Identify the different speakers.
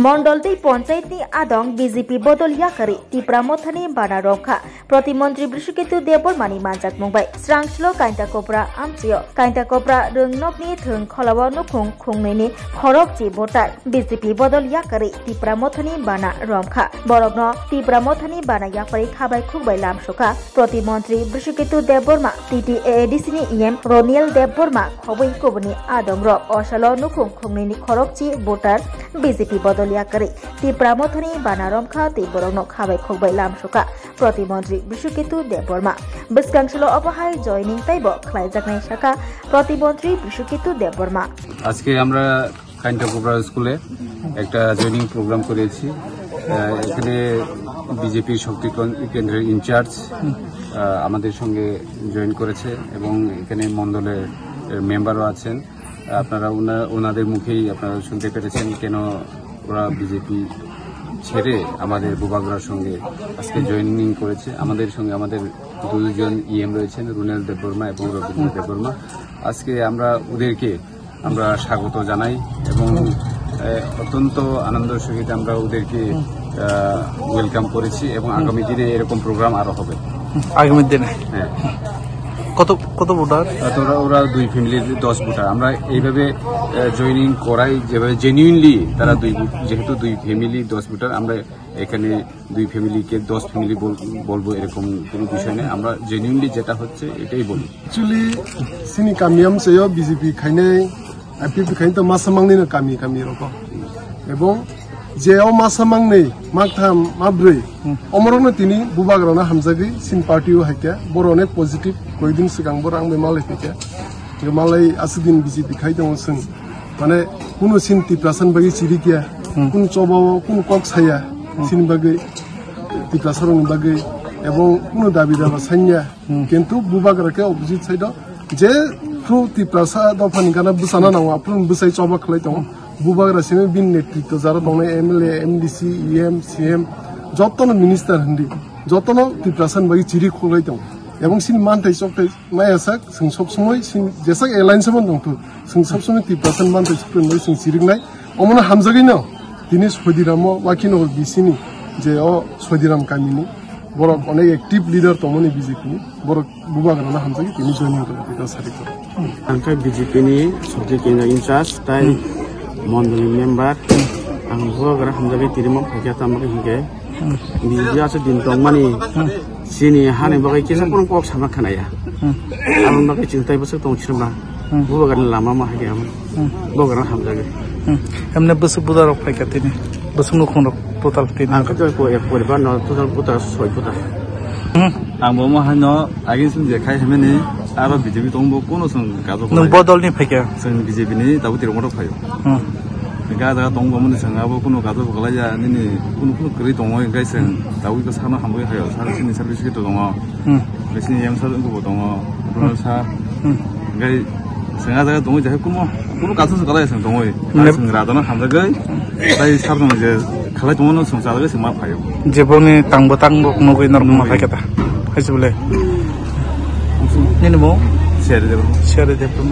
Speaker 1: मंडलती पंचायतनी आदं BJP बदलिया करी तिप्रामथानी बाना रंखा प्रतिमंत्री बृषकेतु देबबर्मानी मानजाक मुंबाय स्रांसलो काइन्टा कोपरा आमचियो काइन्टा कोपरा रोंगनकनी थों खलावा नुखुं खुंगनैनि खरकची भोटार बीजेपी बदलिया करी तिप्रामथानी बाना रंखा बरगनो तिप्रामथानी बाना याफारि खाबाय खुबाय लामसोखा प्रतिमंत्री बृषकेतु देबबर्मा टीटीएडीसीनी इएम रोनियल देबबर्मा खबै कोबनी आदं र असालो नुखुं खुंगनैनि खरकची भोटार बीजेपी बदलिया करी तिप्रामथानी बाना रंखा तिबरगनो खाबाय खुबाय लामसोखा प्रतिमंत्री बृषकेतु देबबर्मा बिस्कांसलो अबहाय जयनिंग ताइब खलायजाकनाय शाखा प्रतिमंत्री बृषकेतु देबबर्मा
Speaker 2: আজকে আমরা কাইন্টা কোবরা স্কুলে একটা জয়েনিং প্রোগ্রাম করেছি। এখানে বিজেপি শক্তি কেন্দ্রের ইনচার্জ আমাদের সঙ্গে জয়েন করেছে এবং এখানে মণ্ডলের মেম্বারও আছেন। আপনারা ওনাদের মুখেই আপনারা শুনতে পেরেছেন কেন ওরা বিজেপি ছেড়ে আমাদের বুবাগড়ার সঙ্গে আজকে জয়েনিং করেছে। আমাদের সঙ্গে আমাদের দুজন ইএম রয়েছেন, রুনেল দেববর্মা এবং রবীন্দ্র দেববর্মা। আজকে আমরা ওদেরকে স্বাগত জানাই এবং অত্যন্ত আনন্দের সহিত আমরা ওদেরকে ওয়েলকাম করেছি এবং আগামী দিনে এরকম প্রোগ্রাম আরো হবে।
Speaker 3: আগামী দিনে
Speaker 2: হ্যাঁ,
Speaker 3: কত ভোটার?
Speaker 2: ওরা 2 ফ্যামিলির 10 ভোটার। আমরা এইভাবে জয়েনিং করাই যেভাবে জেনুইনলি তারা যেহেতু 2 ফ্যামিলি 10 ভোটার, আমরা এখানে 2 ফ্যামিলিকে 10 ফ্যামিলি বলবো এরকম কোনো বিষয় নেই। আমরা জেনুইনলি যেটা হচ্ছে এটাই বলি।
Speaker 4: অ্যাকচুয়ালি সিনি কামিয়াম সেও বিজেপি খাইনে আইপিপি খাইনে তো মাসামাংনি না কামি রকম এবং যেও মাসামাংনি মাগথাম মাব্रै অমরনো তিনি বুবাগরানা হামজাগি সিন পার্টিও হাইকে বরনে পজিটিভ কয়দিন সিগাं बर आंबो मालाय फैके मालाय आसुदिन बिजेपि खाइ दङ जों माने कुनु सिन तिप्रासन बागै सिरिकिया कुनु चबाव कुनु कक साया सिन बागै तिप्रासरन बागै এবং कुनु दाबि दाबा सान्या किन्तु बुबागराके अपोजिट साइड जे फ्रु तिप्रासा दफानि गाना बुसाना नाव आप्रुन बुसाय चबा खलाय दङ बुबागरा सिमे बिन नेतृत्व जारा दङ एमएलए एमडीसी इएम सीएम जतनो मिनिस्टार हन्दी जतनो तिप्रासन बागै चिरि खलाय दङ এবং সিন মানতাই চকতাই মায়াসাক जों सब समय सिन जेसाक एलायन्स मन दंथु जों सब समय 30% मानताय सुप्रेमनाय जों सिरिगनाय अमन हामजागैनो दिनै सदिराम वाकिनो बिसिनि जे अ सदिराम कामिनि बरक अनेक एक्टिभ लिडार तमनि बिजेपिनि बरक बुबागराना हामजागै दिनै जयनिं खालामबाय सारिखौ
Speaker 5: आंखौ बिजेपिनि शक्ति केन्द्र इनचार्ज ताय मण्डलनि मेम्बार आं बुबागरा हामजागै तिरिमा फायखा तामखौ हिगे बिजियासो दिन दंमानि सिनि हाने बागै केसा कोन कक सामा खानाया आं बागै चिंताय बसो दंसिरमा बुबागरनि लामा मा हागैया बुबागरा हामजागै
Speaker 3: हमने बस बुदार फायखा तिनि बस नुखन टोटल तिनि
Speaker 5: आंखौ जय को एक परिवार न टोटल बुदार 6 बुदार
Speaker 2: आंबो मा हानो आगिसिम जेखाय हेमेनि आरो बिजेपि दंबो कोनो जों गाजो
Speaker 3: नों बदलनि फायखा
Speaker 2: जों बिजेपिनि दाबो तिरमट फायो गादा दंबो मन जोंआबो कोनो गाजो गलाया निनि कोनो गरै दङ गाय जों दावैबो सानो हामबै हायो सारसिनि सार्भिस गेट दङ बिसिनि एम सार गबो दङ रुनल सा गाय जोंआ जागा दङ जाय कोनो गाजो गलाया जों दङ जों रादाना हामजागै दाय सार दङ जे खालाय दङ जों जागै जों मा फायो
Speaker 3: जेबोनि तांबो नगै नरम फायखाता हायसबले निनमो
Speaker 2: शेयर देबो
Speaker 3: मा